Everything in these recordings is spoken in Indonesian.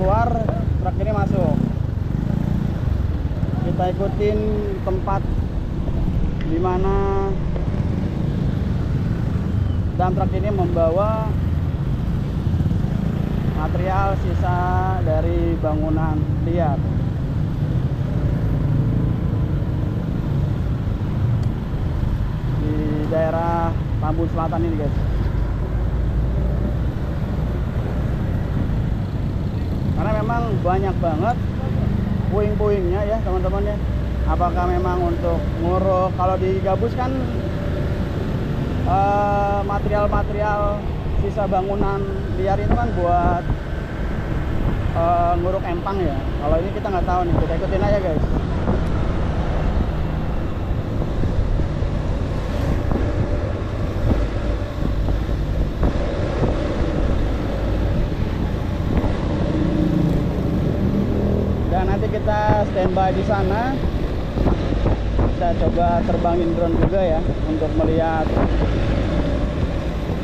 keluar, truk ini masuk. Kita ikutin tempat di mana dump truck ini membawa material sisa dari bangunan liar. Di daerah Tambun Selatan ini, guys. Karena memang banyak banget puing-puingnya ya, teman-teman ya. Apakah memang untuk nguruk, kalau digabus kan material-material sisa bangunan liar itu kan buat nguruk empang ya. Kalau ini kita nggak tahu nih, kita ikutin aja, guys. Dan nanti kita standby di sana. Kita coba terbangin drone juga ya untuk melihat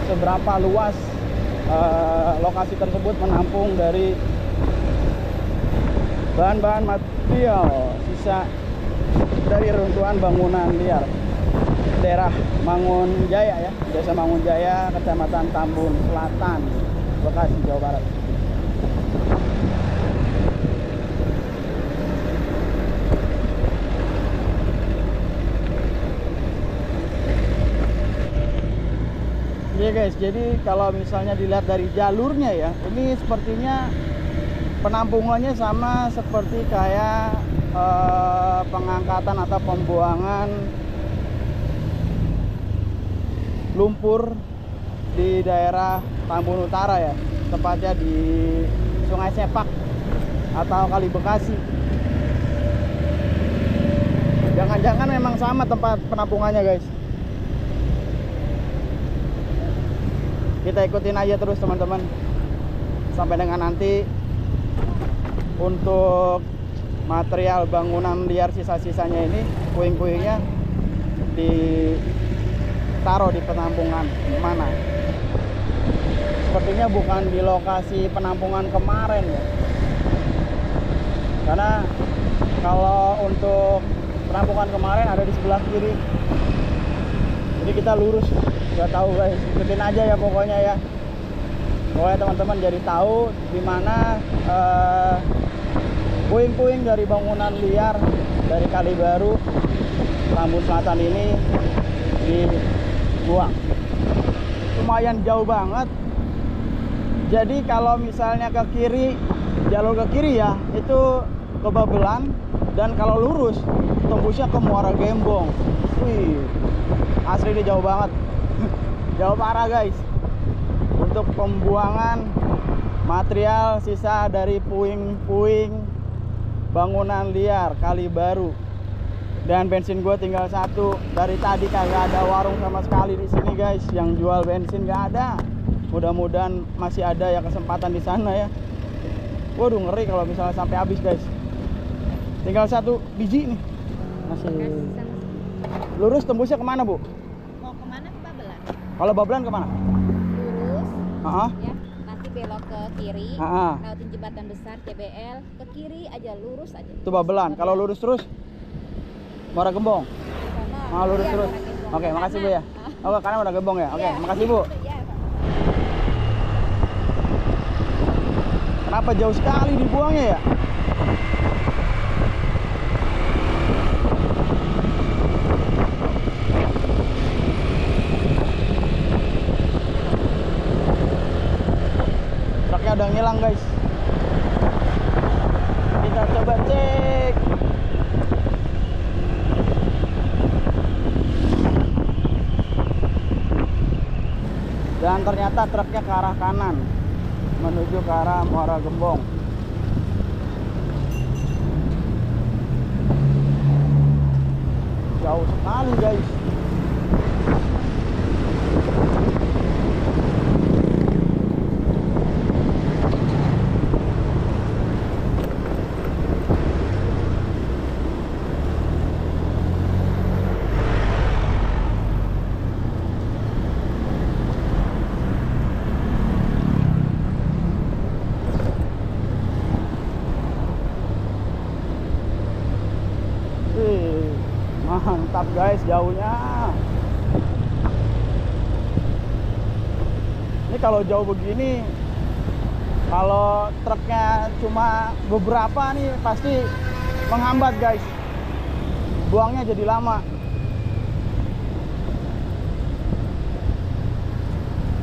seberapa luas lokasi tersebut menampung dari bahan-bahan material sisa dari runtuhan bangunan liar daerah Mangun Jaya ya, Desa Mangun Jaya, Kecamatan Tambun Selatan, Bekasi, Jawa Barat. Iya guys, jadi kalau misalnya dilihat dari jalurnya ya, ini sepertinya penampungannya sama seperti kayak pengangkatan atau pembuangan lumpur di daerah Tambun Utara ya, tepatnya di Sungai Sepak atau Kali Bekasi. Jangan-jangan memang sama tempat penampungannya, guys. Kita ikutin aja terus, teman-teman, sampai dengan nanti untuk material bangunan liar sisa-sisanya ini, puing-puingnya ditaruh di penampungan mana. Sepertinya bukan di lokasi penampungan kemarin ya, karena kalau untuk penampungan kemarin ada di sebelah kiri. Jadi kita lurus. Gak tahu guys, ikutin aja ya pokoknya ya. Pokoknya teman-teman jadi tahu di mana puing-puing dari bangunan liar dari Kali Baru Tambun Selatan ini dibuang. Lumayan jauh banget. Jadi kalau misalnya ke kiri, jalur ke kiri ya, itu ke Babelan, dan kalau lurus tembusnya ke Muara Gembong. Wih, asli ini jauh banget. Jauh parah guys, untuk pembuangan material sisa dari puing-puing bangunan liar Kali Baru. Dan bensin gue tinggal satu. Dari tadi kagak ada warung sama sekali di sini guys yang jual bensin, nggak ada. Mudah-mudahan masih ada ya kesempatan di sana ya. Waduh, ngeri kalau misalnya sampai habis guys. Tinggal satu biji nih. Masih. Lurus tembusnya kemana, Bu? Kalau Babelan kemana? Lurus, ya, nanti belok ke kiri, lewatin jembatan besar CBL, ke kiri aja, lurus aja. Itu Babelan. Kalau lurus terus Muara Gembong. Lurus terus. Oke, makasih Bu ya. Oke, karena Muara Gembong ya. Oke, makasih Bu. Kenapa jauh sekali dibuangnya ya? Udah ngilang guys. Kita coba cek. Dan ternyata truknya ke arah kanan menuju ke arah Muara Gembong. Jauh sekali guys. mantap guys jauhnya. Ini kalau jauh begini, kalau truknya cuma beberapa nih pasti menghambat guys, buangnya jadi lama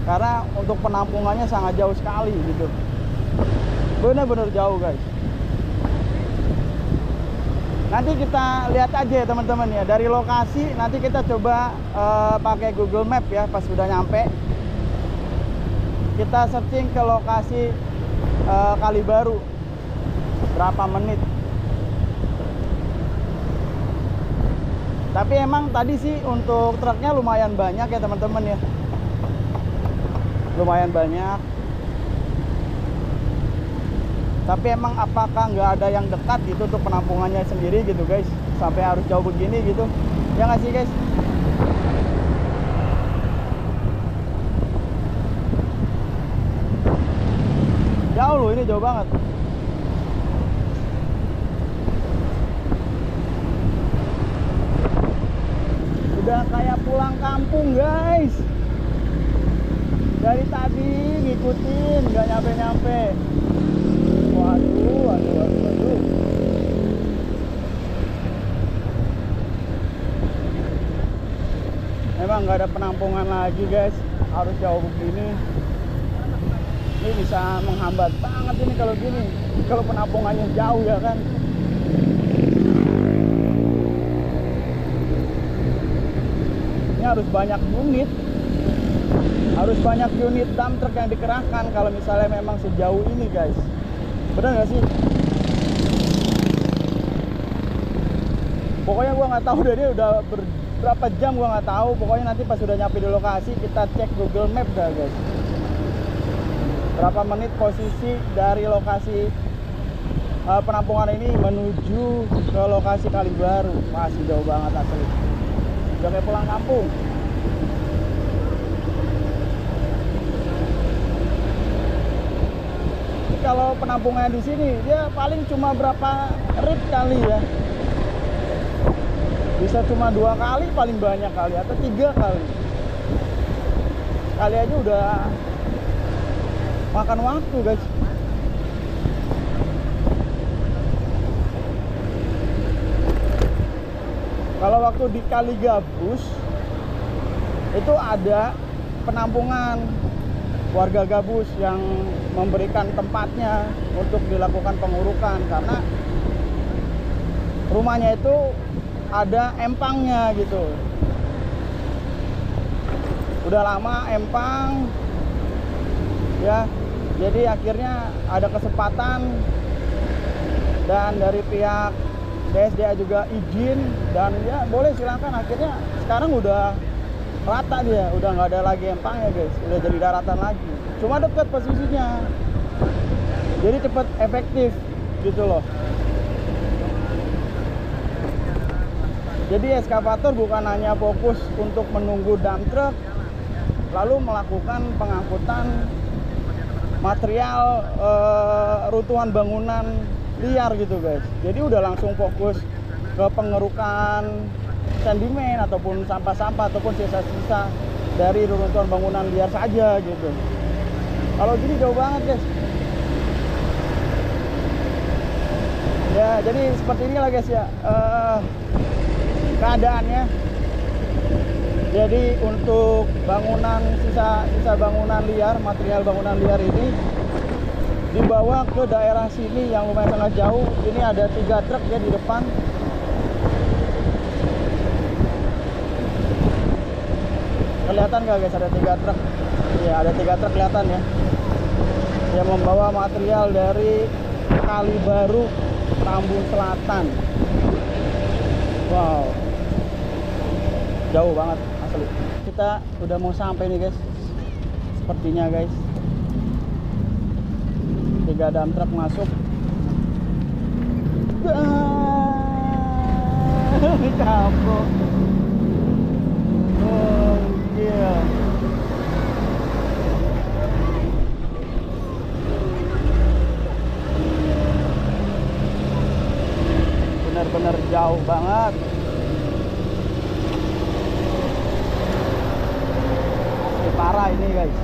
karena untuk penampungannya sangat jauh sekali gitu, bener-bener jauh guys. Nanti kita lihat aja ya teman-teman ya, dari lokasi nanti kita coba pakai Google Map ya. Pas sudah nyampe kita searching ke lokasi Kali Baru berapa menit. Tapi emang tadi sih untuk truknya lumayan banyak ya teman-teman ya, lumayan banyak. Tapi emang apakah nggak ada yang dekat gitu untuk penampungannya sendiri gitu guys, sampai harus jauh begini gitu ya nggak sih guys? Jauh loh, ini jauh banget. Udah kayak pulang kampung guys. Dari tadi ngikutin nggak nyampe-nyampe. Waduh. Emang nggak ada penampungan lagi guys, harus jauh begini. Ini bisa menghambat banget ini kalau gini, kalau penampungannya jauh ya kan. Ini harus banyak unit dump truck yang dikerahkan kalau misalnya memang sejauh ini guys. Bener nggak sih? Pokoknya gua nggak tahu dari udah berapa jam, gua nggak tahu. Pokoknya nanti pas sudah nyampe di lokasi kita cek Google Map dah guys. Berapa menit posisi dari lokasi penampungan ini menuju ke lokasi Kali Baru. Masih jauh banget asli. Udah kayak pulang kampung. Kalau penampungan di sini dia paling cuma berapa rit kali ya, bisa cuma 2 kali paling banyak kali, atau 3 kali aja udah makan waktu guys. Kalau waktu di Kali Gabus itu ada penampungan warga Gabus yang memberikan tempatnya untuk dilakukan pengurukan, karena rumahnya itu ada empangnya gitu. Udah lama empang ya, jadi akhirnya ada kesempatan dan dari pihak DSDA juga izin dan ya boleh silakan. Akhirnya sekarang udah rata dia, udah nggak ada lagi empang ya guys, udah jadi daratan lagi. Cuma dekat posisinya, jadi cepat efektif gitu loh. Jadi eskavator bukan hanya fokus untuk menunggu dump truck lalu melakukan pengangkutan material runtuhan bangunan liar gitu guys. Jadi udah langsung fokus ke pengerukan sedimen ataupun sampah-sampah ataupun sisa-sisa dari reruntuhan bangunan liar saja gitu. Kalau gini jauh banget guys. Ya jadi seperti inilah guys ya keadaannya. Jadi untuk bangunan sisa bangunan liar, material bangunan liar ini dibawa ke daerah sini yang lumayan sangat jauh. Ini ada 3 truk ya di depan. Kelihatan nggak guys, ada 3 truk? Ya ada 3 truk kelihatan ya, yang membawa material dari Kali Baru, Tambun Selatan. Wow, jauh banget asli. Kita udah mau sampai nih guys, sepertinya guys. 3 dump truck masuk. Kapok. Oh iya. Benar-benar jauh banget. parah ini guys,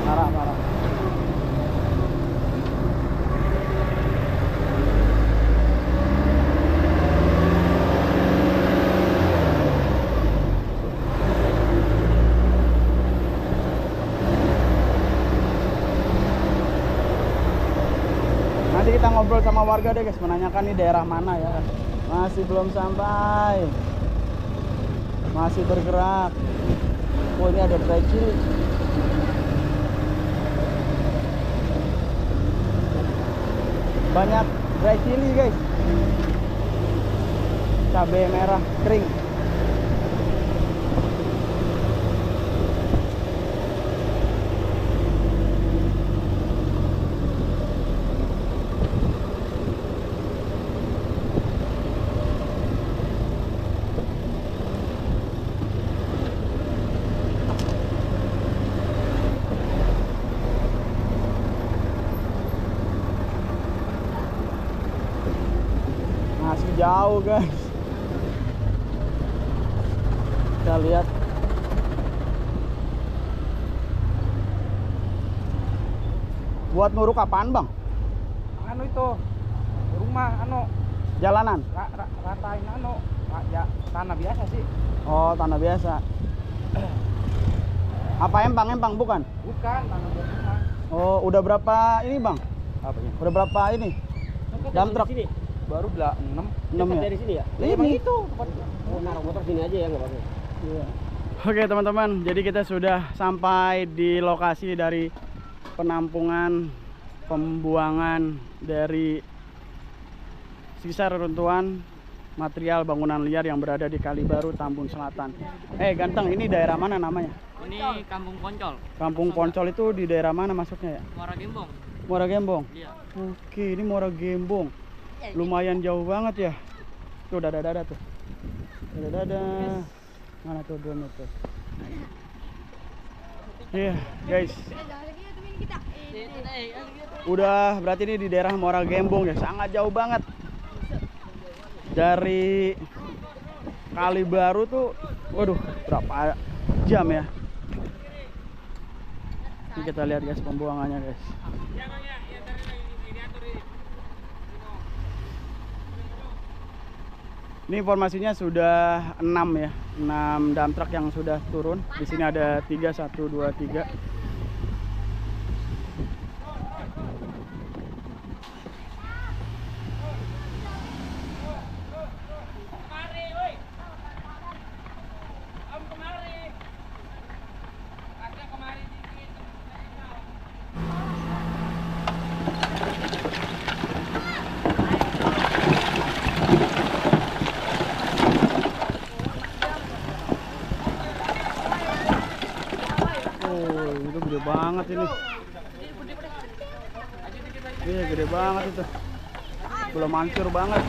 parah. Nanti kita ngobrol sama warga deh guys, menanyakan nih daerah mana ya. Masih belum sampai, masih bergerak. Oh, ini ada dry chili. Banyak dry chili guys, cabai merah kering. Masih jauh guys. Kita lihat. Buat nguruk apaan bang? Anu itu rumah anu Jalanan? ratain anu ya tanah biasa sih. Oh, tanah biasa. Apa empang bukan? Bukan tanah biasa. Oh, udah berapa ini bang? Apanya? Udah berapa ini? Dump truck? Sini. Baru 6 6 ya? dari sini ya? Ini. Emang itu tempatnya. Oh, naruh motor sini aja ya enggak apa-apa. Iya. Oke teman-teman, jadi kita sudah sampai di lokasi dari penampungan pembuangan dari sisa reruntuhan material bangunan liar yang berada di Kalibaru, Tambun Selatan. Ganteng, ini daerah mana namanya? Ini Kampung Poncol. Kampung Poncol itu di daerah mana masuknya ya? Muara Gembong. Muara Gembong? Iya. Oke, ini Muara Gembong. Lumayan jauh banget ya. Tuh dada tuh. Dada. Mana tuh drone itu? Iya, guys. Udah berarti ini di daerah Muara Gembong ya, sangat jauh banget. Dari Kalibaru tuh, waduh, berapa jam ya? Ini kita lihat guys pembuangannya guys. Ini informasinya sudah 6 ya, 6 dump truck yang sudah turun. Di sini ada 3, 1, 2, 3. Itu gede banget ini. Iya, gede banget itu. Belum hancur banget.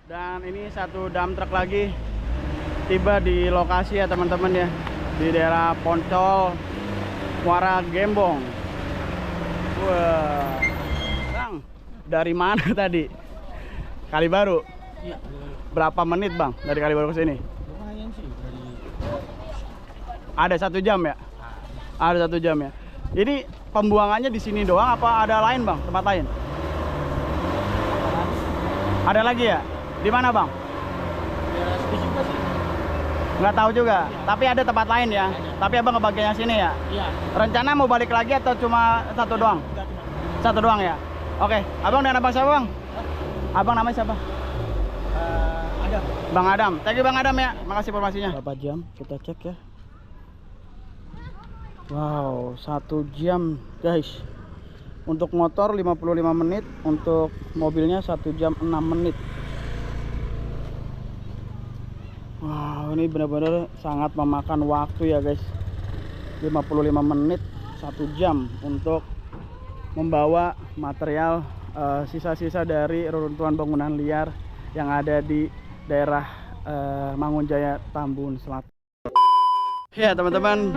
Dan ini satu dump truck lagi tiba di lokasi ya teman-teman ya, di daerah Poncol, Muara Gembong. Wah, Bang, dari mana tadi? Kalibaru? Iya. Berapa menit bang dari Kalibaru ke sini? Lumayan sih dari. Ada 1 jam ya? Ada 1 jam ya. Ini pembuangannya di sini doang apa ada lain bang? Tempat lain? Ada lagi ya? Di mana bang? Ya sedikit sih. Nggak tahu juga. Tapi ada tempat lain ya. Tapi abang kebagiannya sini ya. Iya. Rencana mau balik lagi atau cuma satu doang? Satu doang ya. Oke. Abang dengan abang siapa bang? Abang namanya siapa? Ada. Bang Adam. Thank you Bang Adam ya. Makasih informasinya. Berapa jam? Kita cek ya. Wow, 1 jam guys. Untuk motor 55 menit, untuk mobilnya 1 jam 6 menit. Wow, ini benar-benar sangat memakan waktu ya guys. 55 menit, 1 jam untuk membawa material sisa-sisa dari reruntuhan bangunan liar yang ada di daerah Mangunjaya, Tambun Selatan. Ya teman-teman,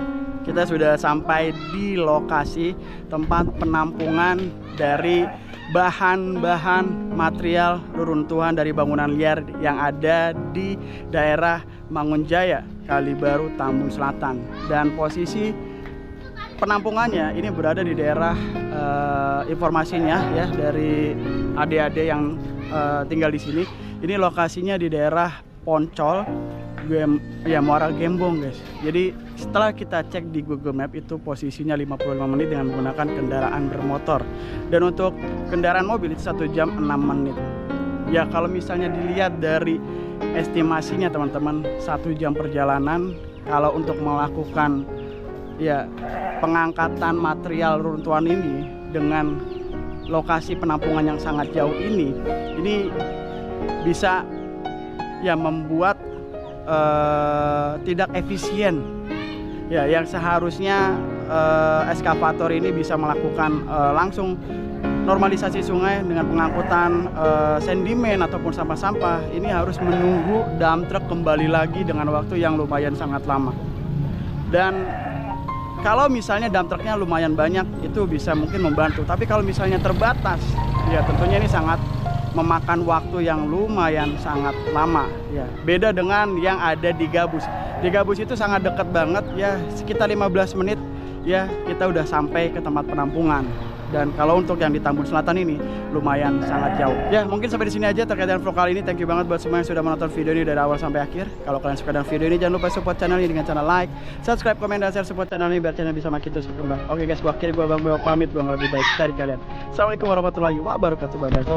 kita sudah sampai di lokasi tempat penampungan dari bahan-bahan material reruntuhan dari bangunan liar yang ada di daerah Mangunjaya, Kalibaru, Tambun Selatan. Dan posisi penampungannya ini berada di daerah informasinya ya dari adik-adik yang tinggal di sini. Ini lokasinya di daerah Poncol, Muara Gembong guys. Jadi setelah kita cek di Google Map itu posisinya 55 menit dengan menggunakan kendaraan bermotor. Dan untuk kendaraan mobil itu 1 jam 6 menit. Ya kalau misalnya dilihat dari estimasinya teman-teman, 1 jam perjalanan kalau untuk melakukan ya pengangkatan material runtuhan ini dengan lokasi penampungan yang sangat jauh ini bisa ya membuat tidak efisien ya, yang seharusnya eskavator ini bisa melakukan langsung normalisasi sungai dengan pengangkutan sedimen ataupun sampah-sampah. Ini harus menunggu dump truck kembali lagi dengan waktu yang lumayan sangat lama. Dan kalau misalnya dump trucknya lumayan banyak itu bisa mungkin membantu, tapi kalau misalnya terbatas ya tentunya ini sangat memakan waktu yang lumayan sangat lama ya. Beda dengan yang ada di Gabus. Di Gabus itu sangat dekat banget ya, sekitar 15 menit ya kita udah sampai ke tempat penampungan. Dan kalau untuk yang di Tambun Selatan ini lumayan sangat jauh. Ya mungkin sampai di sini aja terkait dengan vlog kali ini. Thank you banget buat semua yang sudah menonton video ini dari awal sampai akhir. Kalau kalian suka dengan video ini jangan lupa support channel ini dengan cara like, subscribe, komen, dan share support channel ini biar channel bisa makin terus berkembang. Oke guys, gua akhirnya Bang Beo pamit, gua lebih baik dari kalian. Assalamualaikum warahmatullahi wabarakatuh. Bye bye.